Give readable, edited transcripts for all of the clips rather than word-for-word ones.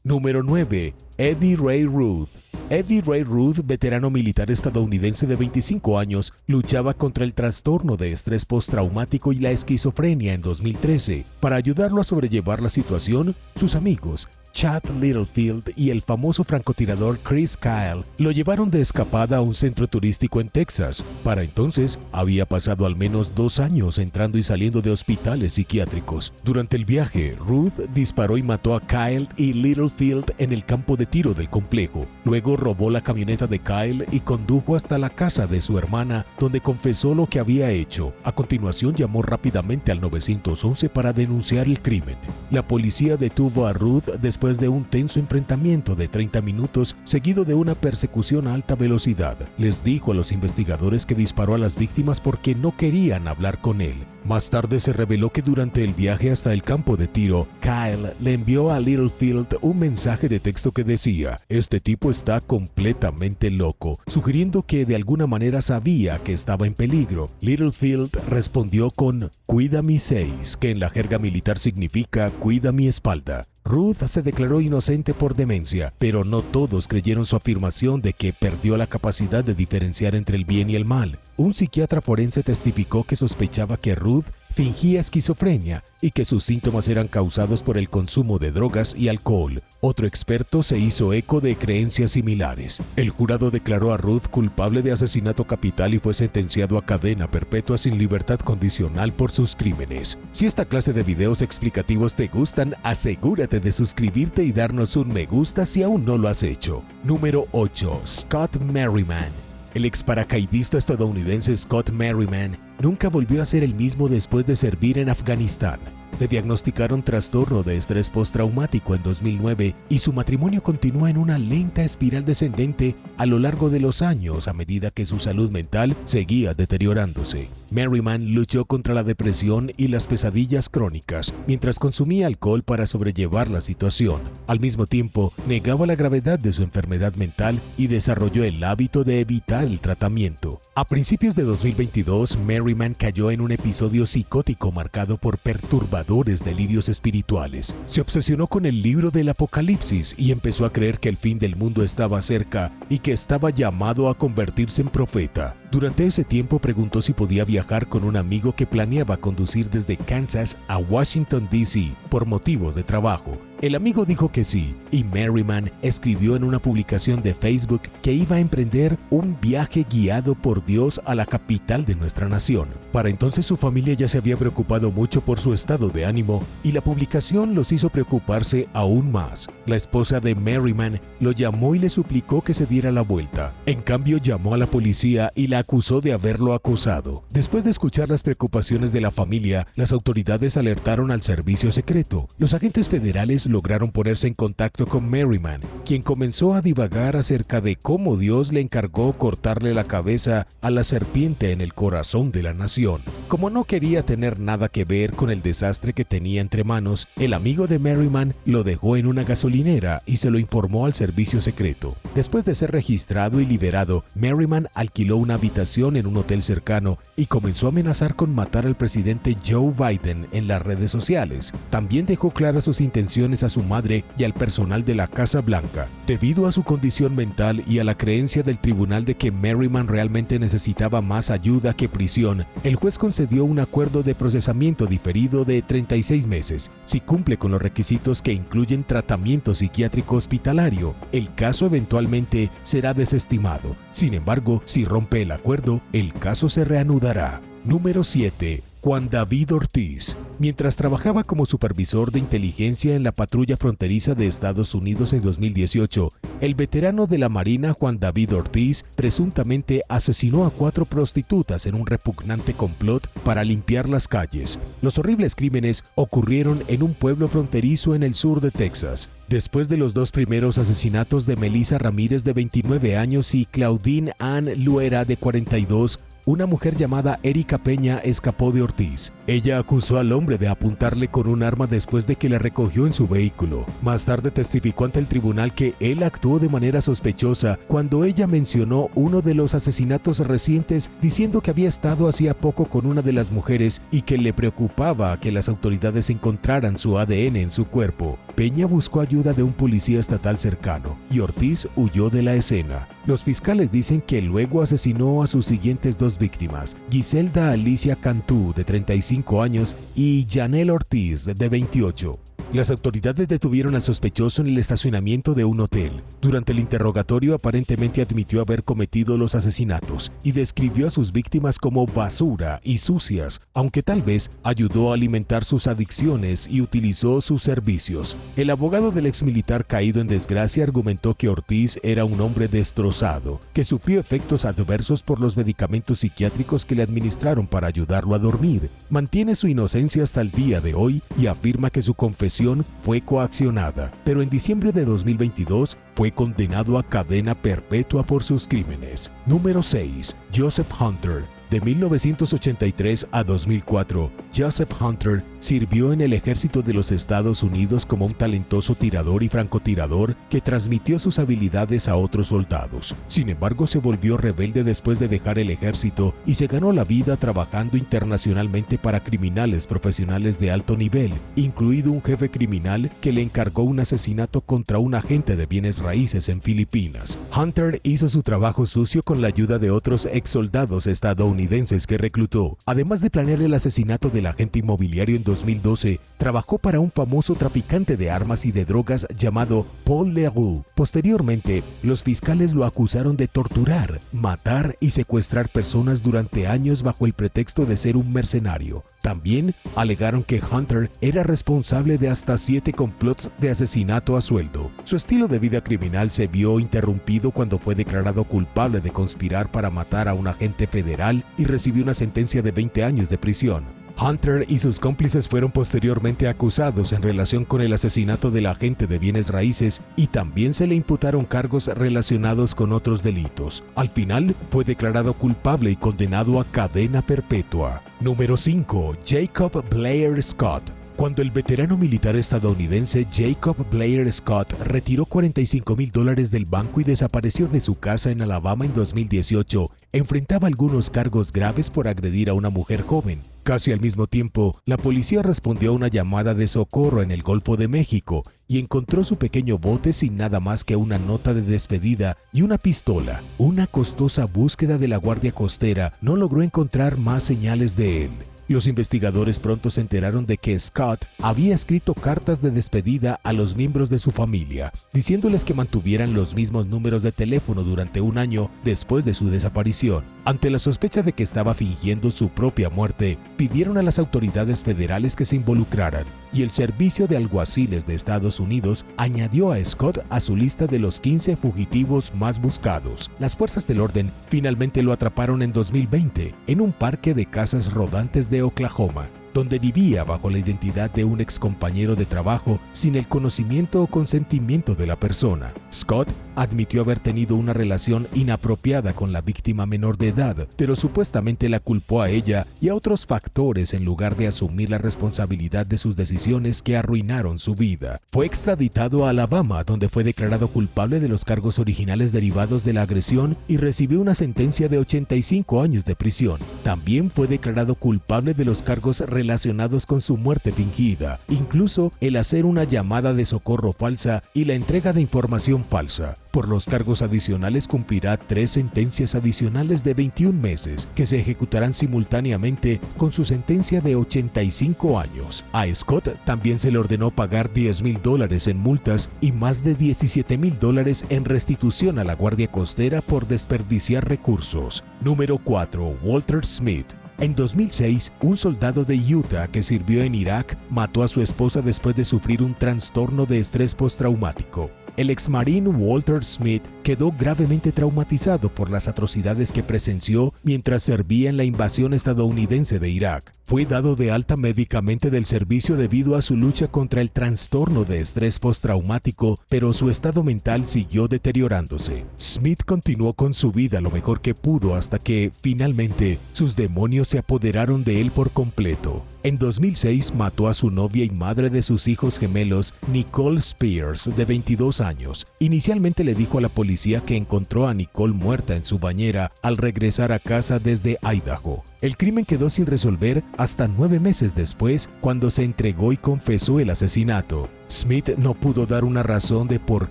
Número 9. Eddie Ray Ruth. Eddie Ray Ruth, veterano militar estadounidense de 25 años, luchaba contra el trastorno de estrés postraumático y la esquizofrenia en 2013. Para ayudarlo a sobrellevar la situación, sus amigos, Chad Littlefield y el famoso francotirador Chris Kyle lo llevaron de escapada a un centro turístico en Texas. Para entonces, había pasado al menos 2 años entrando y saliendo de hospitales psiquiátricos. Durante el viaje, Ruth disparó y mató a Kyle y Littlefield en el campo de tiro del complejo. Luego robó la camioneta de Kyle y condujo hasta la casa de su hermana, donde confesó lo que había hecho. A continuación, llamó rápidamente al 911 para denunciar el crimen. La policía detuvo a Ruth después de un tenso enfrentamiento de 30 minutos seguido de una persecución a alta velocidad. Les dijo a los investigadores que disparó a las víctimas porque no querían hablar con él. Más tarde se reveló que durante el viaje hasta el campo de tiro, Kyle le envió a Littlefield un mensaje de texto que decía: "Este tipo está completamente loco", sugiriendo que de alguna manera sabía que estaba en peligro. Littlefield respondió con "Cuida mi 6", que en la jerga militar significa "cuida mi espalda". Ruth se declaró inocente por demencia, pero no todos creyeron su afirmación de que perdió la capacidad de diferenciar entre el bien y el mal. Un psiquiatra forense testificó que sospechaba que Ruth fingía esquizofrenia y que sus síntomas eran causados por el consumo de drogas y alcohol. Otro experto se hizo eco de creencias similares. El jurado declaró a Ruth culpable de asesinato capital y fue sentenciado a cadena perpetua sin libertad condicional por sus crímenes. Si esta clase de videos explicativos te gustan, asegúrate de suscribirte y darnos un me gusta si aún no lo has hecho. Número 8. Scott Merriman. El ex paracaidista estadounidense Scott Merriman nunca volvió a ser el mismo después de servir en Afganistán. Le diagnosticaron trastorno de estrés postraumático en 2009 y su matrimonio continúa en una lenta espiral descendente a lo largo de los años a medida que su salud mental seguía deteriorándose. Merriman luchó contra la depresión y las pesadillas crónicas mientras consumía alcohol para sobrellevar la situación. Al mismo tiempo, negaba la gravedad de su enfermedad mental y desarrolló el hábito de evitar el tratamiento. A principios de 2022, Merriman cayó en un episodio psicótico marcado por perturbadores delirios espirituales. Se obsesionó con el libro del Apocalipsis y empezó a creer que el fin del mundo estaba cerca y que estaba llamado a convertirse en profeta. Durante ese tiempo preguntó si podía viajar con un amigo que planeaba conducir desde Kansas a Washington, D.C. por motivos de trabajo. El amigo dijo que sí, y Merriman escribió en una publicación de Facebook que iba a emprender un viaje guiado por Dios a la capital de nuestra nación. Para entonces su familia ya se había preocupado mucho por su estado de ánimo y la publicación los hizo preocuparse aún más. La esposa de Merriman lo llamó y le suplicó que se diera la vuelta. En cambio, llamó a la policía y la acusó de haberlo acosado. Después de escuchar las preocupaciones de la familia, las autoridades alertaron al servicio secreto. Los agentes federales lograron ponerse en contacto con Merriman, quien comenzó a divagar acerca de cómo Dios le encargó cortarle la cabeza a la serpiente en el corazón de la nación. Como no quería tener nada que ver con el desastre que tenía entre manos, el amigo de Merriman lo dejó en una gasolinera y se lo informó al servicio secreto. Después de ser registrado y liberado, Merriman alquiló una habitación en un hotel cercano y comenzó a amenazar con matar al presidente Joe Biden en las redes sociales. También dejó claras sus intenciones a su madre y al personal de la Casa Blanca. Debido a su condición mental y a la creencia del tribunal de que Merriman realmente necesitaba más ayuda que prisión, el juez concedió un acuerdo de procesamiento diferido de 36 meses. Si cumple con los requisitos que incluyen tratamiento psiquiátrico hospitalario, el caso eventualmente será desestimado. Sin embargo, si rompe el acuerdo, el caso se reanudará. Número 7. Juan David Ortiz. Mientras trabajaba como supervisor de inteligencia en la patrulla fronteriza de Estados Unidos en 2018, el veterano de la Marina Juan David Ortiz presuntamente asesinó a 4 prostitutas en un repugnante complot para limpiar las calles. Los horribles crímenes ocurrieron en un pueblo fronterizo en el sur de Texas. Después de los 2 primeros asesinatos de Melissa Ramírez de 29 años y Claudine Ann Luera de 42, una mujer llamada Erika Peña escapó de Ortiz. Ella acusó al hombre de apuntarle con un arma después de que la recogió en su vehículo. Más tarde testificó ante el tribunal que él actuó de manera sospechosa cuando ella mencionó uno de los asesinatos recientes, diciendo que había estado hacía poco con una de las mujeres y que le preocupaba que las autoridades encontraran su ADN en su cuerpo. Peña buscó ayuda de un policía estatal cercano y Ortiz huyó de la escena. Los fiscales dicen que luego asesinó a sus siguientes dos víctimas, Giselda Alicia Cantú, de 35 años, y Janelle Ortiz, de 28. Las autoridades detuvieron al sospechoso en el estacionamiento de un hotel. Durante el interrogatorio aparentemente admitió haber cometido los asesinatos y describió a sus víctimas como basura y sucias, aunque tal vez ayudó a alimentar sus adicciones y utilizó sus servicios. El abogado del exmilitar caído en desgracia argumentó que Ortiz era un hombre destrozado, que sufrió efectos adversos por los medicamentos psiquiátricos que le administraron para ayudarlo a dormir. Mantiene su inocencia hasta el día de hoy y afirma que su confesión fue coaccionada, pero en diciembre de 2022 fue condenado a cadena perpetua por sus crímenes. Número 6. Joseph Hunter. De 1983 a 2004, Joseph Hunter sirvió en el ejército de los Estados Unidos como un talentoso tirador y francotirador que transmitió sus habilidades a otros soldados. Sin embargo, se volvió rebelde después de dejar el ejército y se ganó la vida trabajando internacionalmente para criminales profesionales de alto nivel, incluido un jefe criminal que le encargó un asesinato contra un agente de bienes raíces en Filipinas. Hunter hizo su trabajo sucio con la ayuda de otros exsoldados estadounidenses que reclutó. Además de planear el asesinato del agente inmobiliario en 2012, trabajó para un famoso traficante de armas y de drogas llamado Paul Leroux. Posteriormente, los fiscales lo acusaron de torturar, matar y secuestrar personas durante años bajo el pretexto de ser un mercenario. También alegaron que Hunter era responsable de hasta 7 complots de asesinato a sueldo. Su estilo de vida criminal se vio interrumpido cuando fue declarado culpable de conspirar para matar a un agente federal y recibió una sentencia de 20 años de prisión. Hunter y sus cómplices fueron posteriormente acusados en relación con el asesinato del agente de bienes raíces y también se le imputaron cargos relacionados con otros delitos. Al final, fue declarado culpable y condenado a cadena perpetua. Número 5. Jacob Blair Scott. Cuando el veterano militar estadounidense Jacob Blair Scott retiró $45,000 del banco y desapareció de su casa en Alabama en 2018, enfrentaba algunos cargos graves por agredir a una mujer joven. Casi al mismo tiempo, la policía respondió a una llamada de socorro en el Golfo de México y encontró su pequeño bote sin nada más que una nota de despedida y una pistola. Una costosa búsqueda de la Guardia Costera no logró encontrar más señales de él. Los investigadores pronto se enteraron de que Scott había escrito cartas de despedida a los miembros de su familia, diciéndoles que mantuvieran los mismos números de teléfono durante un año después de su desaparición. Ante la sospecha de que estaba fingiendo su propia muerte, pidieron a las autoridades federales que se involucraran, y el Servicio de Alguaciles de Estados Unidos añadió a Scott a su lista de los 15 fugitivos más buscados. Las fuerzas del orden finalmente lo atraparon en 2020 en un parque de casas rodantes de Oklahoma, donde vivía bajo la identidad de un excompañero de trabajo sin el conocimiento o consentimiento de la persona. Scott admitió haber tenido una relación inapropiada con la víctima menor de edad, pero supuestamente la culpó a ella y a otros factores en lugar de asumir la responsabilidad de sus decisiones que arruinaron su vida. Fue extraditado a Alabama, donde fue declarado culpable de los cargos originales derivados de la agresión y recibió una sentencia de 85 años de prisión. También fue declarado culpable de los cargos relacionados con su muerte fingida, incluso el hacer una llamada de socorro falsa y la entrega de información falsa. Por los cargos adicionales cumplirá 3 sentencias adicionales de 21 meses que se ejecutarán simultáneamente con su sentencia de 85 años. A Scott también se le ordenó pagar $10,000 en multas y más de $17,000 en restitución a la Guardia Costera por desperdiciar recursos. Número 4. Walter Smith. En 2006, un soldado de Utah que sirvió en Irak mató a su esposa después de sufrir un trastorno de estrés postraumático. El exmarín Walter Smith quedó gravemente traumatizado por las atrocidades que presenció mientras servía en la invasión estadounidense de Irak. Fue dado de alta médicamente del servicio debido a su lucha contra el trastorno de estrés postraumático, pero su estado mental siguió deteriorándose. Smith continuó con su vida lo mejor que pudo hasta que, finalmente, sus demonios se apoderaron de él por completo. En 2006 mató a su novia y madre de sus hijos gemelos, Nicole Spears, de 22 años. Inicialmente le dijo a la policía que encontró a Nicole muerta en su bañera al regresar a casa desde Idaho. El crimen quedó sin resolver hasta 9 meses después, cuando se entregó y confesó el asesinato. Smith no pudo dar una razón de por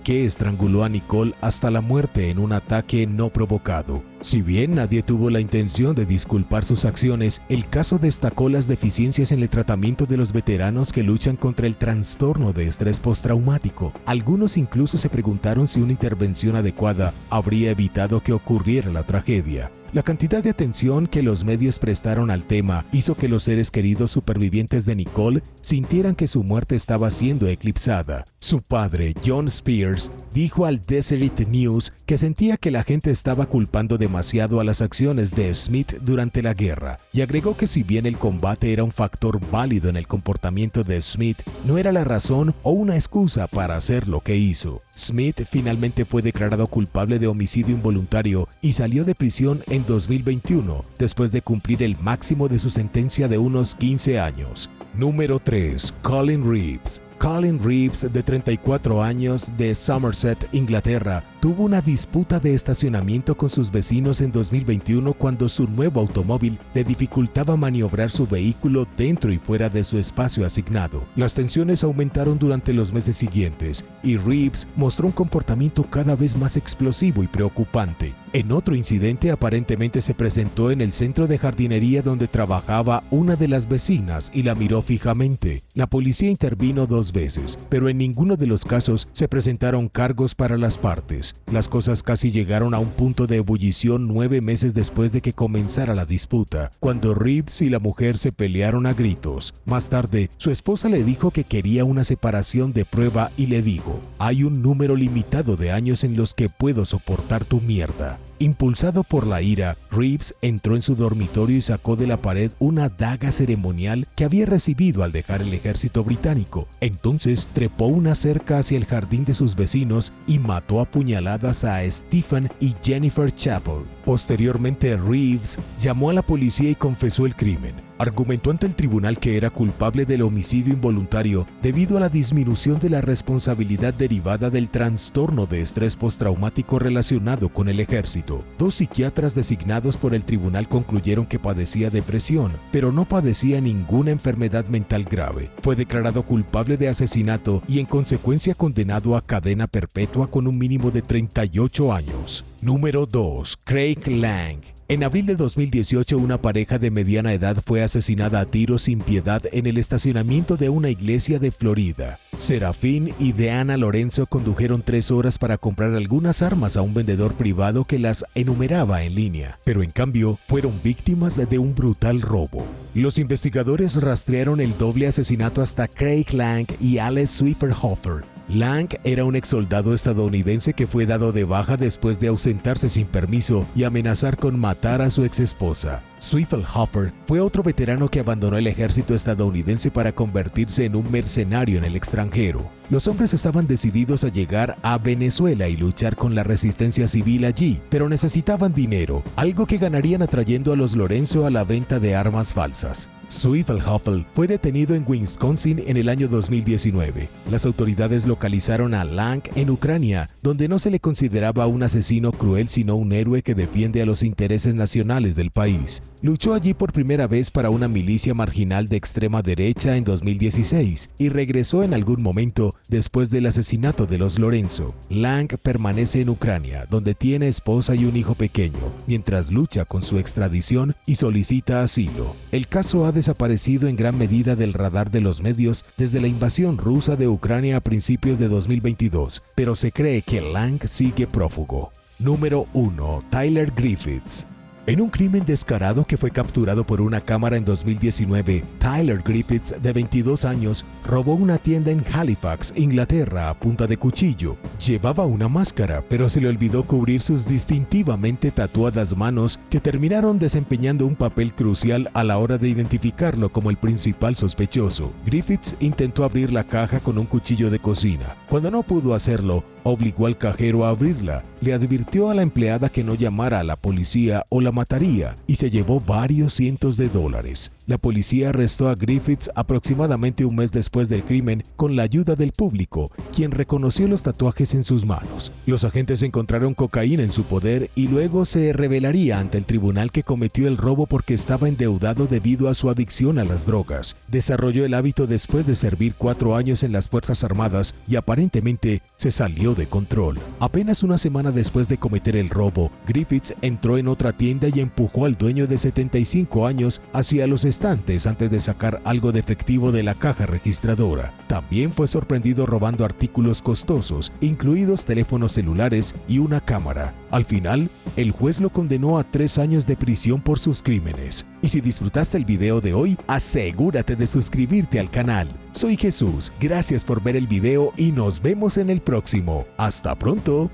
qué estranguló a Nicole hasta la muerte en un ataque no provocado. Si bien nadie tuvo la intención de disculpar sus acciones, el caso destacó las deficiencias en el tratamiento de los veteranos que luchan contra el trastorno de estrés postraumático. Algunos incluso se preguntaron si una intervención adecuada habría evitado que ocurriera la tragedia. La cantidad de atención que los medios prestaron al tema hizo que los seres queridos supervivientes de Nicole sintieran que su muerte estaba siendo eclipsada. Su padre, John Spears, dijo al Deseret News que sentía que la gente estaba culpando demasiado a las acciones de Smith durante la guerra, y agregó que si bien el combate era un factor válido en el comportamiento de Smith, no era la razón o una excusa para hacer lo que hizo. Smith finalmente fue declarado culpable de homicidio involuntario y salió de prisión en 2021, después de cumplir el máximo de su sentencia de unos 15 años. Número 3. Colin Reeves. Colin Reeves, de 34 años, de Somerset, Inglaterra, tuvo una disputa de estacionamiento con sus vecinos en 2021 cuando su nuevo automóvil le dificultaba maniobrar su vehículo dentro y fuera de su espacio asignado. Las tensiones aumentaron durante los meses siguientes y Reeves mostró un comportamiento cada vez más explosivo y preocupante. En otro incidente, aparentemente se presentó en el centro de jardinería donde trabajaba una de las vecinas y la miró fijamente. La policía intervino 2 veces, pero en ninguno de los casos se presentaron cargos para las partes. Las cosas casi llegaron a un punto de ebullición 9 meses después de que comenzara la disputa, cuando Reeves y la mujer se pelearon a gritos. Más tarde, su esposa le dijo que quería una separación de prueba y le dijo: "Hay un número limitado de años en los que puedo soportar tu mierda". Impulsado por la ira, Reeves entró en su dormitorio y sacó de la pared una daga ceremonial que había recibido al dejar el ejército británico. Entonces trepó una cerca hacia el jardín de sus vecinos y mató a puñaladas a Stephen y Jennifer Chappell. Posteriormente, Reeves llamó a la policía y confesó el crimen. Argumentó ante el tribunal que era culpable del homicidio involuntario debido a la disminución de la responsabilidad derivada del trastorno de estrés postraumático relacionado con el ejército. 2 psiquiatras designados por el tribunal concluyeron que padecía depresión, pero no padecía ninguna enfermedad mental grave. Fue declarado culpable de asesinato y en consecuencia condenado a cadena perpetua con un mínimo de 38 años. Número 2. Craig Lang. En abril de 2018, una pareja de mediana edad fue asesinada a tiros sin piedad en el estacionamiento de una iglesia de Florida. Serafín y Deanna Lorenzo condujeron 3 horas para comprar algunas armas a un vendedor privado que las enumeraba en línea, pero en cambio fueron víctimas de un brutal robo. Los investigadores rastrearon el doble asesinato hasta Craig Lang y Alice Swifferhofer. Lang era un exsoldado estadounidense que fue dado de baja después de ausentarse sin permiso y amenazar con matar a su exesposa. Swifferhofer fue otro veterano que abandonó el ejército estadounidense para convertirse en un mercenario en el extranjero. Los hombres estaban decididos a llegar a Venezuela y luchar con la resistencia civil allí, pero necesitaban dinero, algo que ganarían atrayendo a los Lorenzo a la venta de armas falsas. Swifferhofer fue detenido en Wisconsin en el año 2019. Las autoridades localizaron a Lang en Ucrania, donde no se le consideraba un asesino cruel sino un héroe que defiende a los intereses nacionales del país. Luchó allí por primera vez para una milicia marginal de extrema derecha en 2016 y regresó en algún momento después del asesinato de los Lorenzo. Lang permanece en Ucrania, donde tiene esposa y un hijo pequeño, mientras lucha con su extradición y solicita asilo. El caso ha desaparecido en gran medida del radar de los medios desde la invasión rusa de Ucrania a principios de 2022, pero se cree que Lang sigue prófugo. Número 1. Tyler Griffiths. En un crimen descarado que fue capturado por una cámara en 2019, Tyler Griffiths, de 22 años, robó una tienda en Halifax, Inglaterra, a punta de cuchillo. Llevaba una máscara, pero se le olvidó cubrir sus distintivamente tatuadas manos, que terminaron desempeñando un papel crucial a la hora de identificarlo como el principal sospechoso. Griffiths intentó abrir la caja con un cuchillo de cocina. Cuando no pudo hacerlo, obligó al cajero a abrirla, le advirtió a la empleada que no llamara a la policía o la mataría y se llevó varios cientos de dólares. La policía arrestó a Griffiths aproximadamente un mes después del crimen con la ayuda del público, quien reconoció los tatuajes en sus manos. Los agentes encontraron cocaína en su poder y luego se revelaría ante el tribunal que cometió el robo porque estaba endeudado debido a su adicción a las drogas. Desarrolló el hábito después de servir 4 años en las Fuerzas Armadas y aparentemente se salió de control. Apenas una semana después de cometer el robo, Griffiths entró en otra tienda y empujó al dueño de 75 años hacia los estantes antes de sacar algo de efectivo de la caja registradora. También fue sorprendido robando artículos costosos, incluidos teléfonos celulares y una cámara. Al final, el juez lo condenó a 3 años de prisión por sus crímenes. Y si disfrutaste el video de hoy, asegúrate de suscribirte al canal. Soy Jesús, gracias por ver el video y nos vemos en el próximo. ¡Hasta pronto!